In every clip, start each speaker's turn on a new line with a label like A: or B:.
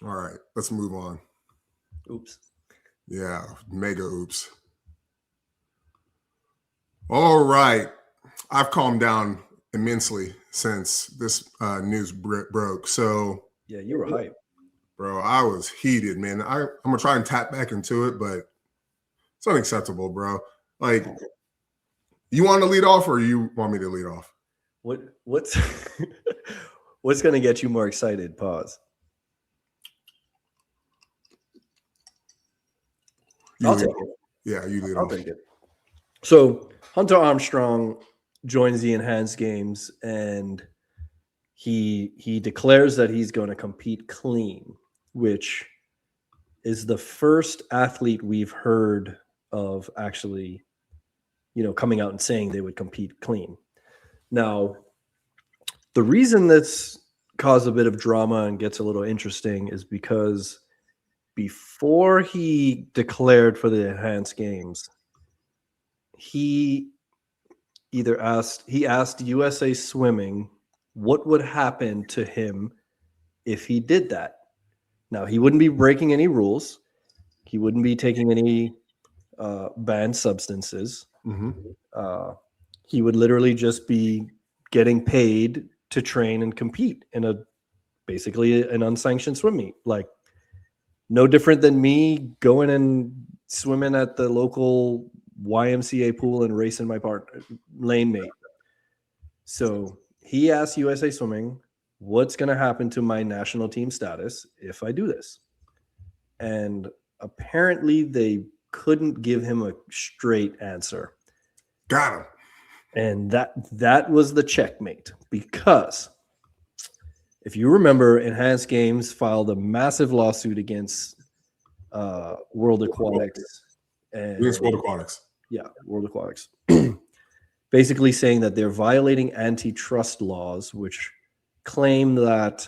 A: All right, let's move on.
B: Oops.
A: Yeah, mega oops. All right, I've calmed down immensely since this news broke. So,
B: Yeah, you were hype.
A: bro, I was heated, man. I'm gonna try and tap back into it, but it's unacceptable, bro. Like, you want to lead off, or you want me to lead off?
B: What's what's gonna get you more excited? Pause.
A: You
B: I'll
A: lead
B: take
A: off.
B: it.
A: Yeah, you lead
B: I'll
A: off.
B: take it. So Hunter Armstrong joins the enhanced games, and he declares that he's going to compete clean, which is the first athlete we've heard of actually, coming out and saying they would compete clean. Now, the reason that's caused a bit of drama and gets a little interesting is because before he declared for the enhanced games, he he asked USA Swimming what would happen to him if he did that. Now, he wouldn't be breaking any rules. He wouldn't be taking any banned substances.
A: Mm-hmm.
B: Uh, he would literally just be getting paid to train and compete in a basically an unsanctioned swim meet. Like, no different than me going and swimming at the local YMCA pool and racing my partner, lane mate. So he asked USA Swimming, what's going to happen to my national team status if I do this? And apparently they couldn't give him a straight answer.
A: Got him.
B: And that was the checkmate, because if you remember, Enhanced Games filed a massive lawsuit against World Aquatics and
A: Against World Aquatics.
B: World Aquatics, basically saying that they're violating antitrust laws, which claim that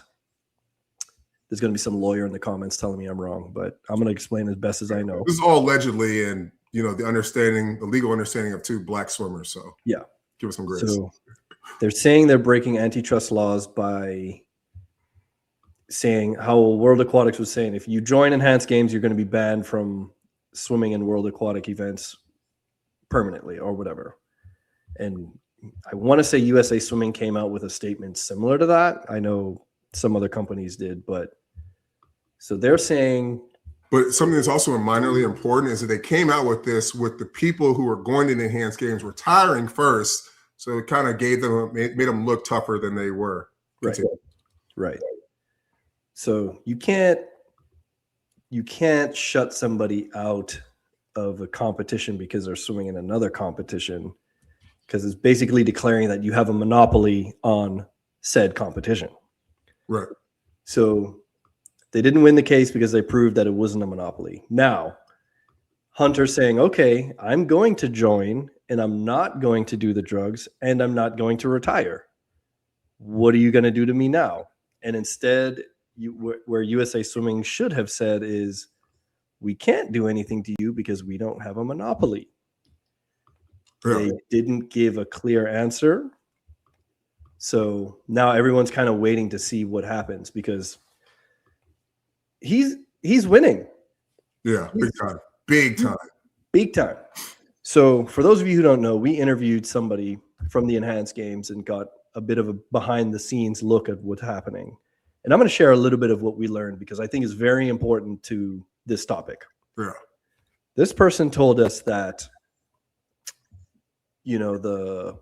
B: there's going to be some lawyer in the comments telling me I'm wrong, but I'm going to explain as best as I know.
A: This is all allegedly, and the legal understanding of two black swimmers. So
B: yeah,
A: give us some grace.
B: So they're saying they're breaking antitrust laws by saying how World Aquatics was saying if you join Enhanced Games, you're going to be banned from swimming in World Aquatic events permanently or whatever. And I want to say USA Swimming came out with a statement similar to that. I know some other companies did, but so they're saying.
A: But something that's also minorly important is that they came out with this with the people who were going to the Enhanced Games retiring first. So it kind of made them look tougher than they were.
B: Right. So you can't shut somebody out of a competition because they're swimming in another competition, because it's basically declaring that you have a monopoly on said competition.
A: Right.
B: So they didn't win the case because they proved that it wasn't a monopoly. Now, Hunter's saying, okay, I'm going to join and I'm not going to do the drugs and I'm not going to retire. What are you going to do to me now? And instead, where USA Swimming should have said is, we can't do anything to you because we don't have a monopoly. Yeah. They didn't give a clear answer. So now everyone's kind of waiting to see what happens, because he's winning.
A: Yeah, big time.
B: So for those of you who don't know, we interviewed somebody from the Enhanced Games and got a bit of a behind the scenes look at what's happening. And I'm going to share a little bit of what we learned, because I think it's very important to this topic.
A: Yeah.
B: This person told us that, the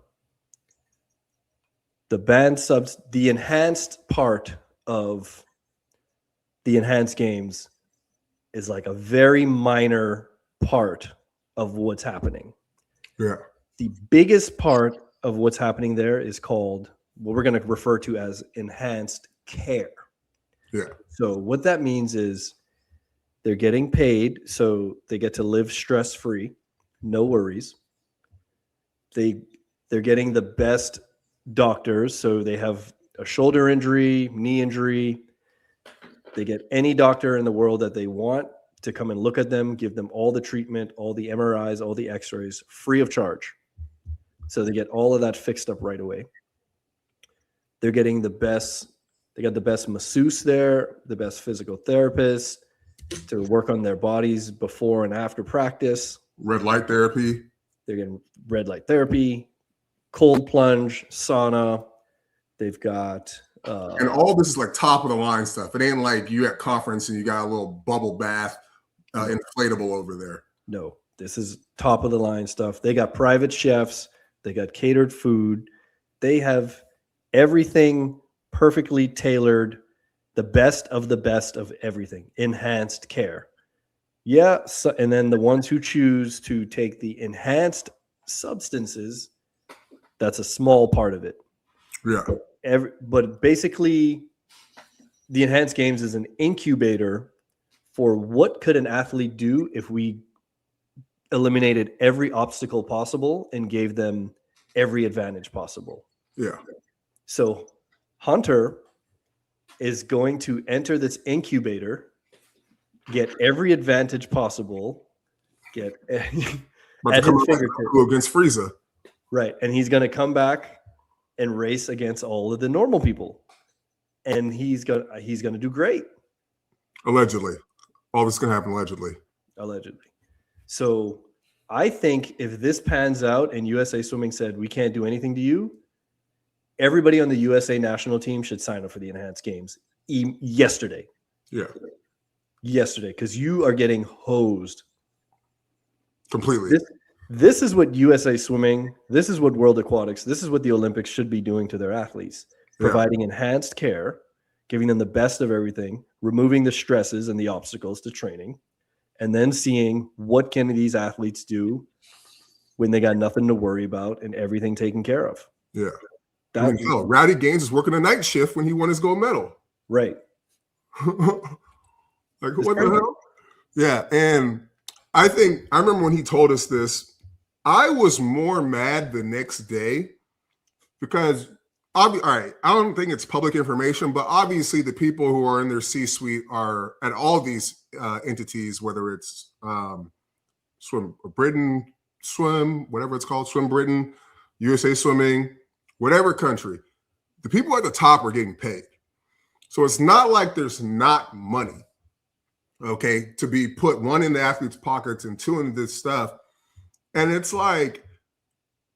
B: banned subs, the enhanced part of the Enhanced Games is like a very minor part of what's happening.
A: Yeah.
B: The biggest part of what's happening there is called what we're going to refer to as enhanced care.
A: Yeah.
B: So what that means is they're getting paid, so they get to live stress-free, no worries. They're getting the best doctors, so they have a shoulder injury, knee injury. They get any doctor in the world that they want to come and look at them, give them all the treatment, all the MRIs, all the x-rays, free of charge. So they get all of that fixed up right away. They're getting the best They got the best masseuse there, the best physical therapist to work on their bodies before and after practice.
A: Red light therapy.
B: They're getting red light therapy, cold plunge, sauna. They've got
A: and all this is like top of the line stuff. It ain't like you at conference and you got a little bubble bath inflatable over there.
B: No, this is top of the line stuff. They got private chefs. They got catered food. They have everything perfectly tailored, the best of everything, enhanced care. Yeah. So, and then the ones who choose to take the enhanced substances, that's a small part of it.
A: Yeah.
B: But basically, the enhanced games is an incubator for what could an athlete do if we eliminated every obstacle possible and gave them every advantage possible.
A: Yeah.
B: So Hunter is going to enter this incubator, get every advantage possible, get at his fingertips
A: against Frieza.
B: Right. And he's going to come back and race against all of the normal people. And he's going to do great.
A: Allegedly. All this is going to happen allegedly.
B: Allegedly. So I think if this pans out and USA Swimming said, we can't do anything to you, everybody on the USA national team should sign up for the enhanced games yesterday.
A: Yeah.
B: Yesterday, because you are getting hosed.
A: Completely.
B: This is what USA Swimming, this is what World Aquatics, this is what the Olympics should be doing to their athletes. Providing enhanced care, giving them the best of everything, removing the stresses and the obstacles to training, and then seeing what can these athletes do when they got nothing to worry about and everything taken care of.
A: Yeah. Rowdy Gaines is working a night shift when he won his gold medal.
B: Right.
A: Like, what the hell? Yeah. And I remember when he told us this, I was more mad the next day because, all right, I don't think it's public information, but obviously the people who are in their C-suite are at all these entities, whether it's Swim Britain, whatever it's called, Swim Britain, USA Swimming, whatever country, the people at the top are getting paid. So it's not like there's not money, okay, to be put, one in the athletes' pockets and two in this stuff. And it's like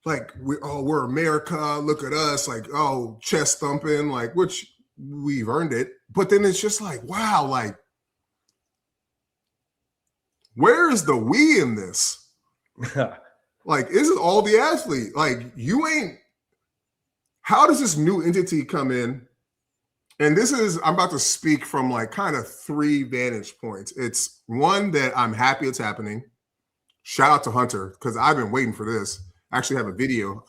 A: we're America, look at us, like, oh, chest thumping, like, which we've earned it. But then it's just like, wow, like, where is the we in this? Like, is it all the athlete? Like, how does this new entity come in? And I'm about to speak from like kind of three vantage points. It's one that I'm happy it's happening. Shout out to Hunter, because I've been waiting for this. I actually have a video.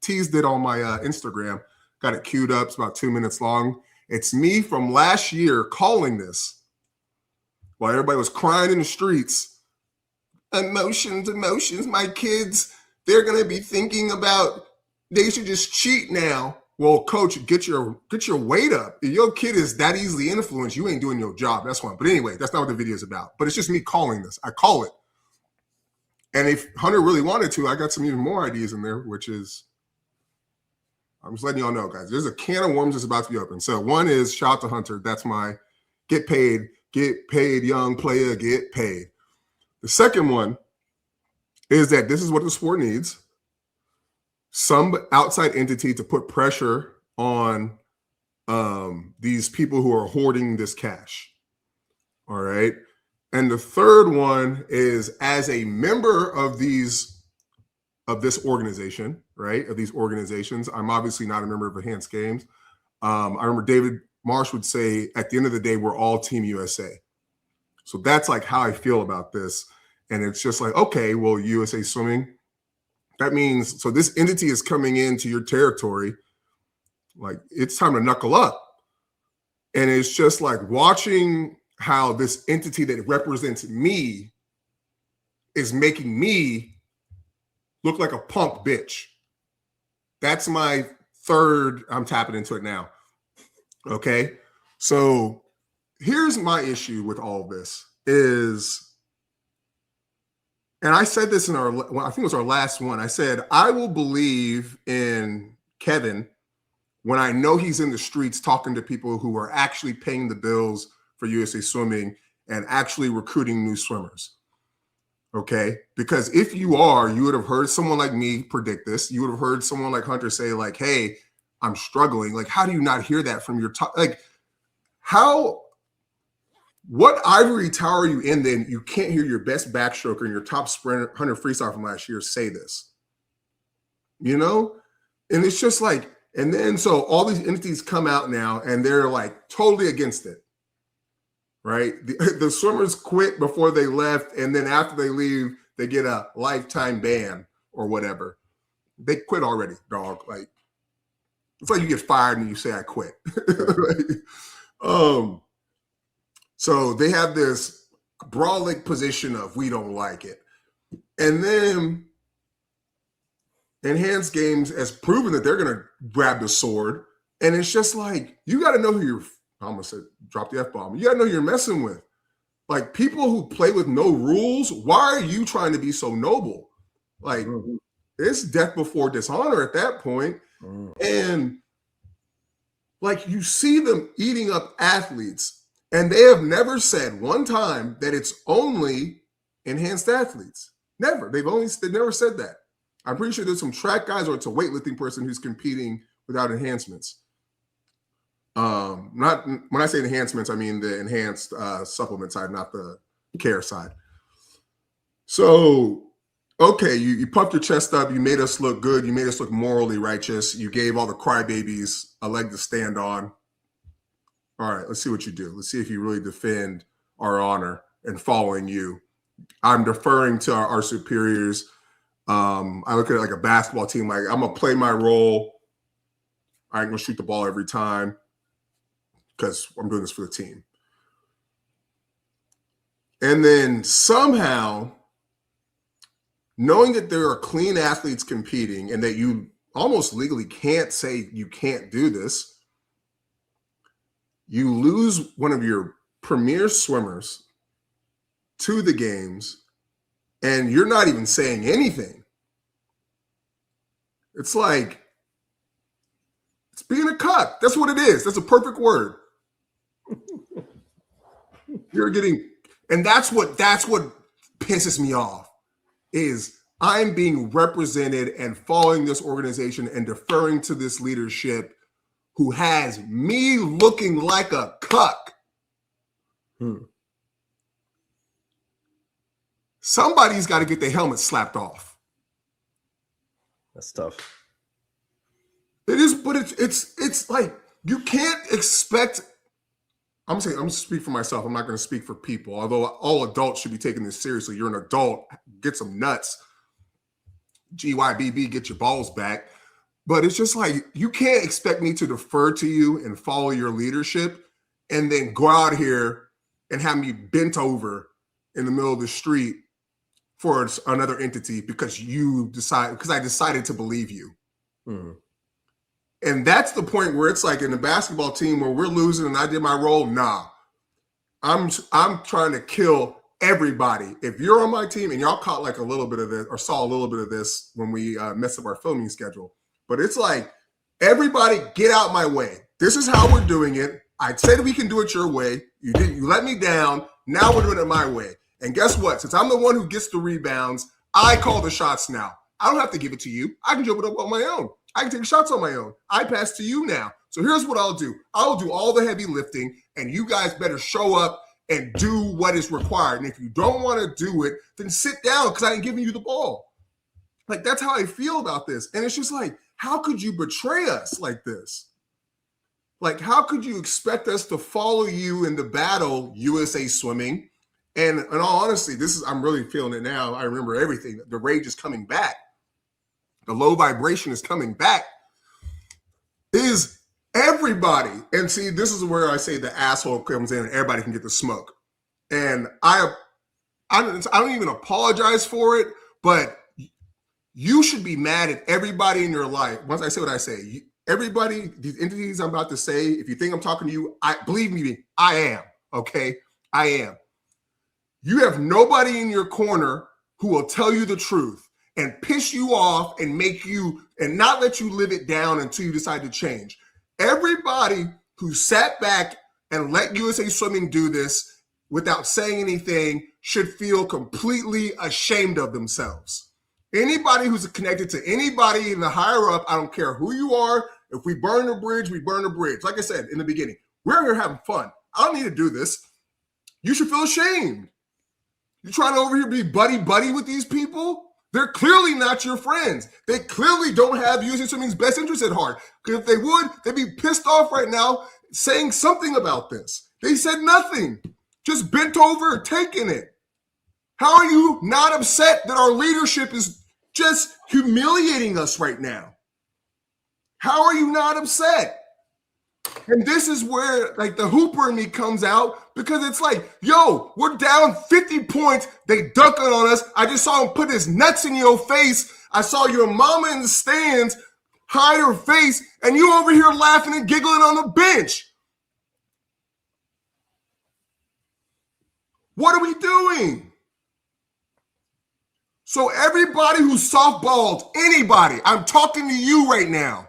A: Teased it on my Instagram. Got it queued up. It's about 2 minutes long. It's me from last year calling this while everybody was crying in the streets. Emotions. My kids, they're going to be thinking about they should just cheat now. Well, coach, get your weight up. If your kid is that easily influenced, you ain't doing your job. That's one. But anyway, that's not what the video is about. But it's just me calling this. I call it. And if Hunter really wanted to, I got some even more ideas in there, which is, I'm just letting y'all know, guys, there's a can of worms that's about to be open. So one is, shout out to Hunter. That's my get paid, young player, get paid. The second one is that this is what the sport needs. Some outside entity to put pressure on these people who are hoarding this cash. All right. And the third one is, as a member of this organization, right? Of these organizations, I'm obviously not a member of Enhanced Games. I remember David Marsh would say, at the end of the day, we're all Team USA. So that's like how I feel about this. And it's just like, okay, well, USA Swimming, that means, so this entity is coming into your territory. Like, it's time to knuckle up. And it's just like watching how this entity that represents me is making me look like a punk bitch. That's my third, I'm tapping into it now. Okay. So here's my issue with all of this is, and I said this in I think it was our last one. I said, I will believe in Kevin when I know he's in the streets talking to people who are actually paying the bills for USA Swimming and actually recruiting new swimmers. Okay? Because if you are, you would have heard someone like me predict this. You would have heard someone like Hunter say, like, hey, I'm struggling. Like, how do you not hear that from your top? Like, what ivory tower are you in then you can't hear your best backstroker and your top sprinter, Hunter freestyle from last year, say this? You know? And it's just like, and then so all these entities come out now and they're like totally against it. Right? The swimmers quit before they left, and then after they leave, they get a lifetime ban or whatever. They quit already, dog. Like, it's like you get fired and you say, I quit. Right? So they have this brawling position of we don't like it. And then Enhanced Games has proven that they're going to grab the sword. And it's just like, you got to know who you're, I almost said, drop the F-bomb. You got to know who you're messing with. Like, people who play with no rules, why are you trying to be so noble? Like, it's death before dishonor at that point. And, like, you see them eating up athletes. And they have never said one time that it's only enhanced athletes. Never. They've never said that. I'm pretty sure there's some track guys or it's a weightlifting person who's competing without enhancements. Not when I say enhancements, I mean the enhanced supplement side, not the care side. So, okay, you puffed your chest up. You made us look good. You made us look morally righteous. You gave all the crybabies a leg to stand on. All right, let's see what you do. Let's see if you really defend our honor and following you. I'm deferring to our superiors. I look at it like a basketball team. Like, I'm going to play my role. I ain't going to shoot the ball every time because I'm doing this for the team. And then somehow, knowing that there are clean athletes competing and that you almost legally can't say you can't do this, you lose one of your premier swimmers to the games, and you're not even saying anything. It's like, it's being a cuck. That's what it is. That's a perfect word. You're getting, and that's what pisses me off, is I'm being represented and following this organization and deferring to this leadership who has me looking like a cuck. Somebody's got to get their helmet slapped off.
B: That's tough.
A: It is, but it's like, you can't expect. I'm going to speak for myself. I'm not going to speak for people. Although all adults should be taking this seriously. You're an adult. Get some nuts. GYBB, get your balls back. But it's just like, you can't expect me to defer to you and follow your leadership and then go out here and have me bent over in the middle of the street for another entity because I decided to believe you. And that's the point where it's like in the basketball team where we're losing and I did my role. Nah, I'm trying to kill everybody. If you're on my team, and y'all caught like a little bit of this or saw a little bit of this when we messed up our filming schedule, but it's like, everybody get out my way. This is how we're doing it. I said we can do it your way. You let me down. Now we're doing it my way. And guess what? Since I'm the one who gets the rebounds, I call the shots now. I don't have to give it to you. I can jump it up on my own. I can take shots on my own. I pass to you now. So here's what I'll do. I'll do all the heavy lifting, and you guys better show up and do what is required. And if you don't want to do it, then sit down because I ain't giving you the ball. Like, that's how I feel about this. And it's just like, how could you betray us like this? Like, how could you expect us to follow you in the battle, USA Swimming? And in all honesty, I'm really feeling it now. I remember everything. The rage is coming back. The low vibration is coming back. Is everybody, and see, this is where I say the asshole comes in and everybody can get the smoke. And I don't even apologize for it, but you should be mad at everybody in your life. Once I say what I say, everybody, these entities I'm about to say, if you think I'm talking to you, believe me, I am, okay? I am. You have nobody in your corner who will tell you the truth and piss you off and make you, and not let you live it down until you decide to change. Everybody who sat back and let USA Swimming do this without saying anything should feel completely ashamed of themselves. Anybody who's connected to anybody in the higher up, I don't care who you are. If we burn a bridge, we burn a bridge. Like I said in the beginning, we're here having fun. I don't need to do this. You should feel ashamed. You're trying to over here be buddy-buddy with these people? They're clearly not your friends. They clearly don't have USA Swimming's best interest at heart. Because if they would, they'd be pissed off right now saying something about this. They said nothing. Just bent over, taking it. How are you not upset that our leadership is just humiliating us right now? How are you not upset? And this is where like the hooper in me comes out, because it's like, yo, we're down 50 points. They dunking on us. I just saw him put his nuts in your face. I saw your mama in the stands hide her face, and you over here laughing and giggling on the bench. What are we doing? So everybody who softballs, anybody, I'm talking to you right now.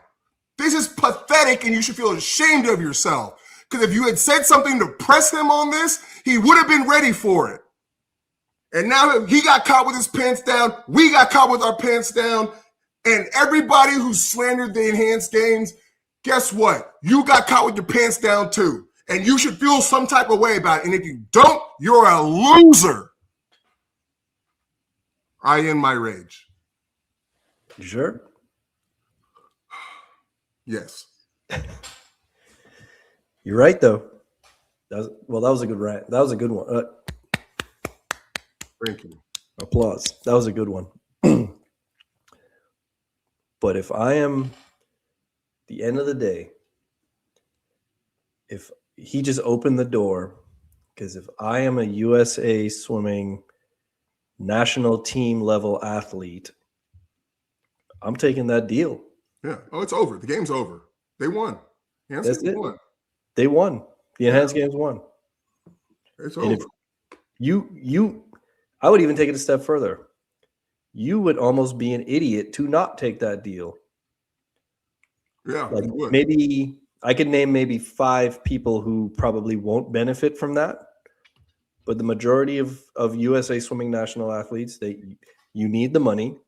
A: This is pathetic, and you should feel ashamed of yourself. Because if you had said something to press him on this, he would have been ready for it. And now he got caught with his pants down. We got caught with our pants down. And everybody who slandered the enhanced games, guess what? You got caught with your pants down too. And you should feel some type of way about it. And if you don't, you're a loser. I end my rage.
B: You sure?
A: Yes.
B: You're right, though. That was a good rant. That was a good one.
A: Thank you.
B: Applause. That was a good one. But if I am, the end of the day, if he just opened the door, because if I am a USA Swimming national team level athlete, I'm taking that deal.
A: Yeah. Oh, it's over. The game's over. They won.
B: That's it.
A: Won.
B: They won. The enhanced games won.
A: It's
B: and
A: over.
B: If I would even take it a step further. You would almost be an idiot to not take that deal.
A: Yeah,
B: like maybe I could name maybe 5 people who probably won't benefit from that. But the majority of USA Swimming national athletes, you need the money.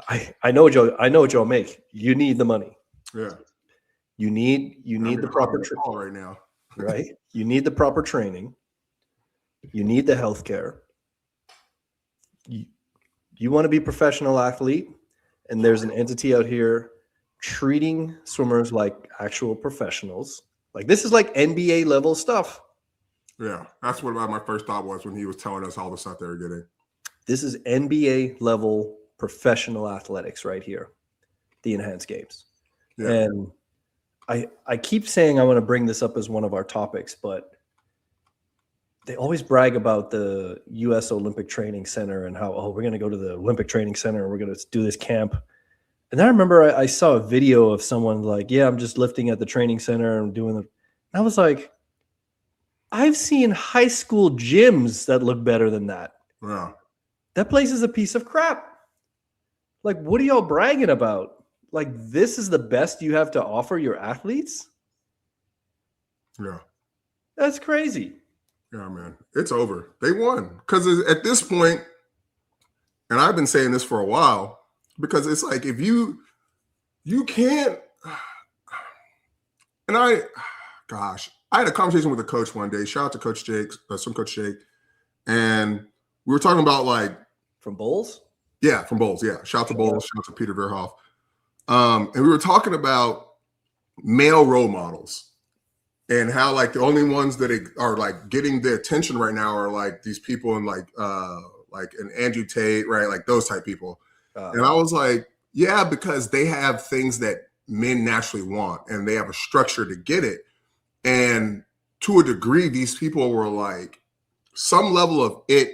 B: I know what y'all make. You need the money.
A: Yeah.
B: You need the proper training
A: right now.
B: Right? You need the proper training. You need the health care. You want to be a professional athlete, and there's an entity out here treating swimmers like actual professionals. Like this is like NBA level stuff.
A: Yeah, that's what my first thought was when he was telling us all the stuff they were getting.
B: This is NBA level professional athletics right here, the enhanced games. Yeah. And I keep saying I want to bring this up as one of our topics, but they always brag about the U.S. Olympic Training Center and how, we're going to go to the Olympic Training Center and we're going to do this camp. And I remember I saw a video of someone like, yeah, I'm just lifting at the training center and doing the. I was like, I've seen high school gyms that look better than that.
A: Yeah.
B: That place is a piece of crap. Like, what are y'all bragging about? Like, this is the best you have to offer your athletes?
A: Yeah.
B: That's crazy.
A: Yeah, man. It's over. They won. Because at this point, and I've been saying this for a while, because it's like if you can't, and I had a conversation with a coach one day. Shout out to Coach Jake, some Coach Jake, and we were talking about like
B: from Bowles.
A: Yeah, from Bowles. Yeah, shout out to Bowles. Shout out to Peter Verhoff. And we were talking about male role models and how like the only ones that are like getting the attention right now are like these people in like an Andrew Tate, right? Like those type people. And I was like, yeah, because they have things that men naturally want and they have a structure to get it. And to a degree, these people were like some level of it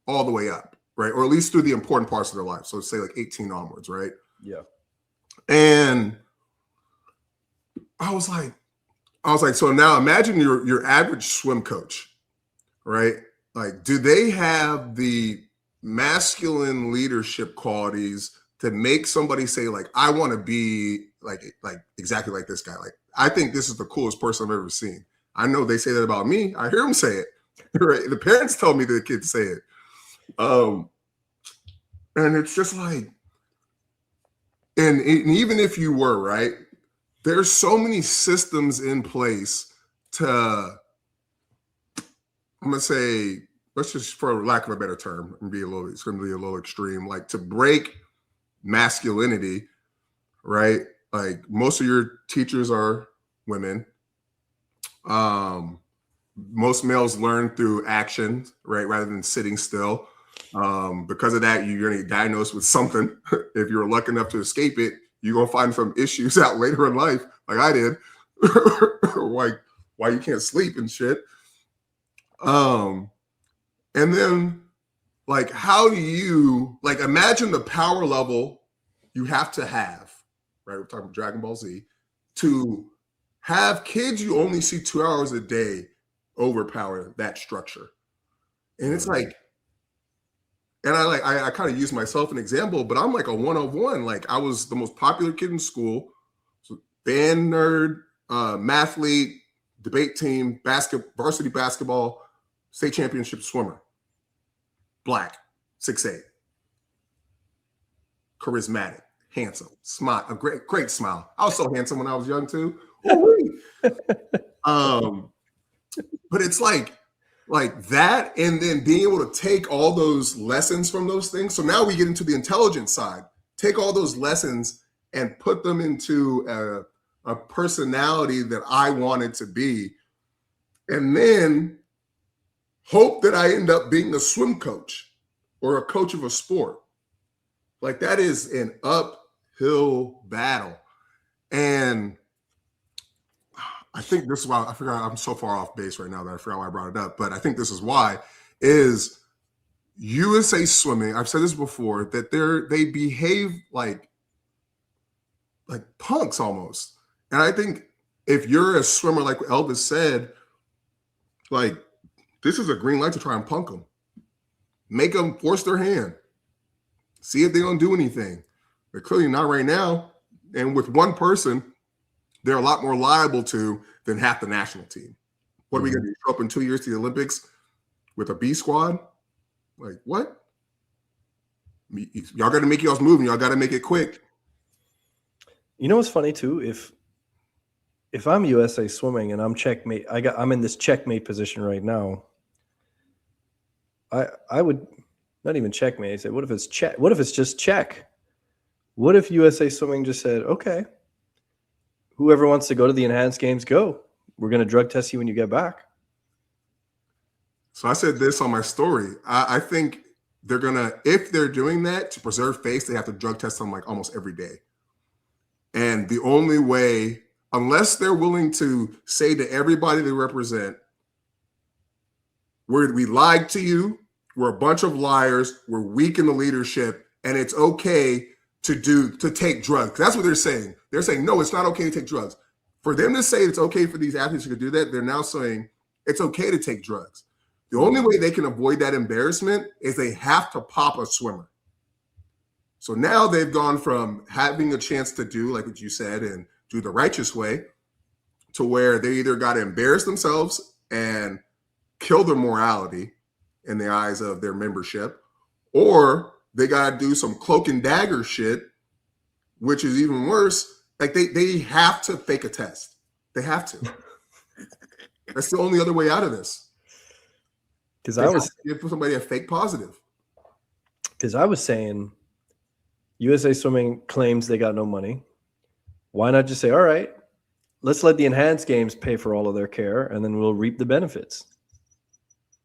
A: all the way up, right? Or at least through the important parts of their life. So say like 18 onwards, right?
B: Yeah.
A: And I was like, so now imagine your average swim coach, right? Like, do they have the masculine leadership qualities to make somebody say like, I want to be like exactly like this guy. Like, I think this is the coolest person I've ever seen. I know they say that about me. I hear them say it. Right? The parents tell me the kids say it. And it's just like, and even if you were, right, there's so many systems in place to, I'm gonna say, let's just, for lack of a better term, and it's gonna be a little extreme, like to break masculinity, right? Like most of your teachers are women. Most males learn through action, right, rather than sitting still. Because of that, you're gonna get diagnosed with something. If you're lucky enough to escape it, you're gonna find some issues out later in life, like I did, like why you can't sleep and shit. And then, like, how do you, like, imagine the power level you have to have, right? We're talking about Dragon Ball Z, to have kids you only see 2 hours a day overpower that structure. And it's like, and I kind of use myself an example, but I'm like a one of one. Like, I was the most popular kid in school, so band nerd, mathlete, debate team, varsity basketball, state championship swimmer, black, 6'8", charismatic, handsome, smile, a great smile. I was so handsome when I was young too. But it's like that, and then being able to take all those lessons from those things. So now we get into the intelligence side. Take all those lessons and put them into a personality that I wanted to be, and then hope that I end up being a swim coach or a coach of a sport. Like, that is an uphill battle. And I think this is why, I forgot, I'm so far off base right now that I forgot why I brought it up, but I think this is why, is USA Swimming, I've said this before, that they behave like punks almost. And I think if you're a swimmer, like Elvis said, like, this is a green light to try and punk them. Make them force their hand. See if they don't do anything. They're clearly not right now. And with one person, they're a lot more liable to than half the national team. What are we going to do? Show up in 2 years to the Olympics with a B squad? Like, what? Y'all got to make y'all's move, and y'all got to make it quick.
B: You know what's funny too? If I'm USA Swimming and I'm checkmate, I'm in this checkmate position right now. I would not even checkmate. I say, what if it's check? What if it's just check? What if USA Swimming just said, okay, whoever wants to go to the enhanced games, go. We're going to drug test you when you get back.
A: So I said this on my story. I think they're going to, if they're doing that to preserve face, they have to drug test them like almost every day. And the only way, unless they're willing to say to everybody they represent, we lied to you, we're a bunch of liars, we're weak in the leadership, and it's okay to take drugs. That's what they're saying. They're saying, no, it's not okay to take drugs. For them to say it's okay for these athletes to do that, they're now saying it's okay to take drugs. The only way they can avoid that embarrassment is they have to pop a swimmer. So now they've gone from having a chance to do, like what you said, and do the righteous way, to where they either got to embarrass themselves and kill their morality in the eyes of their membership, or they got to do some cloak and dagger shit, which is even worse. Like, they have to fake a test. They have to. That's the only other way out of this. Because I was give somebody a fake positive.
B: Because I was saying, USA Swimming claims they got no money. Why not just say, all right, let's let the enhanced games pay for all of their care, and then we'll reap the benefits.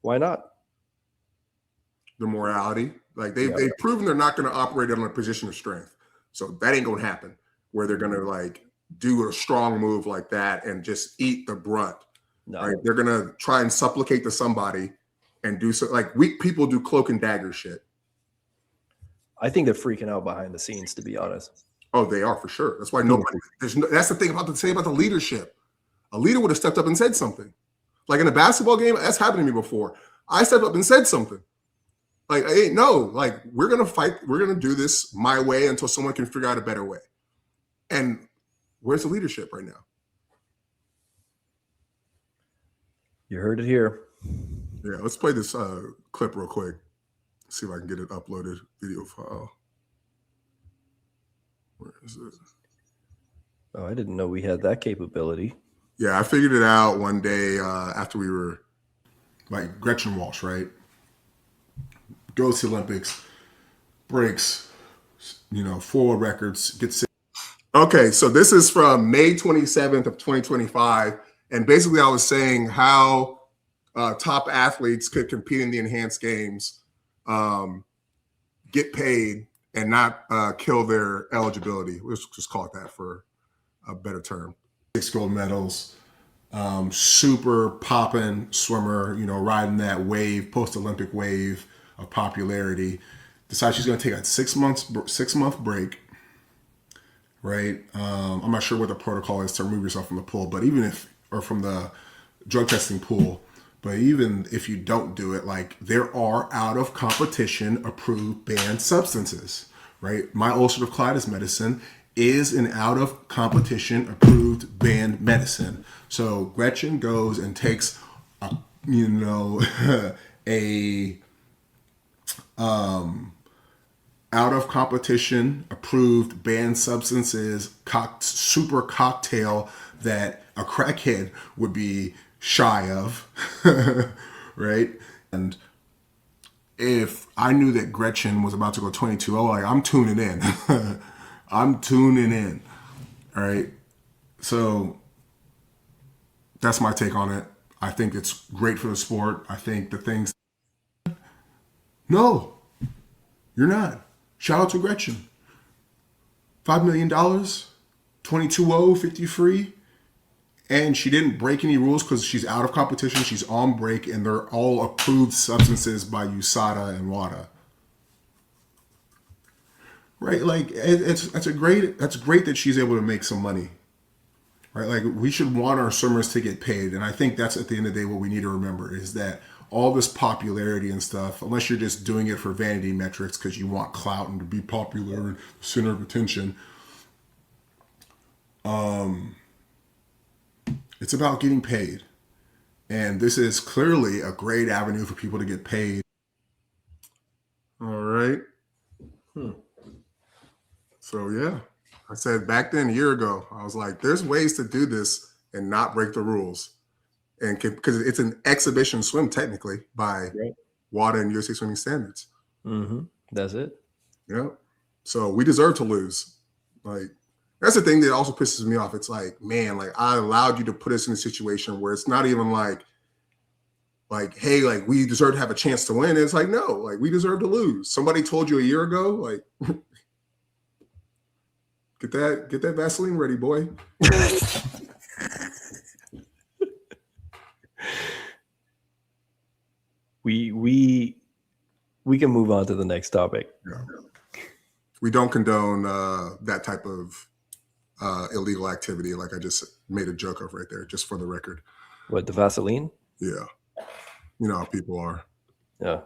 B: Why not?
A: The morality. Like, they've proven they're not going to operate on a position of strength. So that ain't going to happen, where they're going to, like, do a strong move like that and just eat the brunt. No. Right? They're going to try and supplicate to somebody and do so. Like, weak people do cloak and dagger shit.
B: I think they're freaking out behind the scenes, to be honest.
A: Oh, they are, for sure. That's why nobody. That's the thing about the leadership. A leader would have stepped up and said something. Like in a basketball game, that's happened to me before. I stepped up and said something. Like, hey, no, we're gonna fight. We're gonna do this my way until someone can figure out a better way. And Where's the leadership right now?
B: You heard it here.
A: Yeah, let's play this clip real quick. See if I can get it uploaded video file. Where is it?
B: Oh, I didn't know we had that capability.
A: Yeah, I figured it out one day after we were like Gretchen Walsh, right? Goes to the Olympics, breaks, 4 records, gets. Okay, so this is from May 27th of 2025. And basically I was saying how top athletes could compete in the enhanced games, get paid, and not kill their eligibility. Let's just call it that for a better term. 6 gold medals, super poppin' swimmer, riding that wave, post-Olympic wave of popularity. Decides she's going to take a 6-month break, right? I'm not sure what the protocol is to remove yourself from the pool, but or from the drug testing pool. But even if you don't do it, like there are out of competition approved banned substances, right? My ulcerative colitis medicine is an out of competition approved banned medicine. So Gretchen goes and takes, a out of competition approved banned substances super cocktail that a crackhead would be shy of, right? And if I knew that Gretchen was about to go 22-0, like I'm tuning in. I'm tuning in. All right. So that's my take on it. I think it's great for the sport. I think the things. No, you're not. Shout out to Gretchen. $5 million, 22-0, 50 free. And she didn't break any rules because she's out of competition. She's on break, and they're all approved substances by USADA and WADA. Right? Like that's great that she's able to make some money. Right? Like we should want our swimmers to get paid. And I think that's at the end of the day what we need to remember is that all this popularity and stuff, unless you're just doing it for vanity metrics because you want clout and to be popular and center of attention, it's about getting paid. And this is clearly a great avenue for people to get paid. All right. So, yeah, I said back then a year ago, I was like, there's ways to do this and not break the rules. And because it's an exhibition swim technically by WADA and USA Swimming Standards.
B: Mm-hmm. That's it.
A: Yeah. So we deserve to lose. Like, that's the thing that also pisses me off. It's like, man, like I allowed you to put us in a situation where it's not even like, hey, like we deserve to have a chance to win. It's like, no, like we deserve to lose. Somebody told you a year ago, like, get that Vaseline ready, boy.
B: We can move on to the next topic.
A: Yeah. We don't condone that type of illegal activity, like I just made a joke of right there, just for the record.
B: What, the Vaseline?
A: Yeah. You know how people are.
B: Yeah,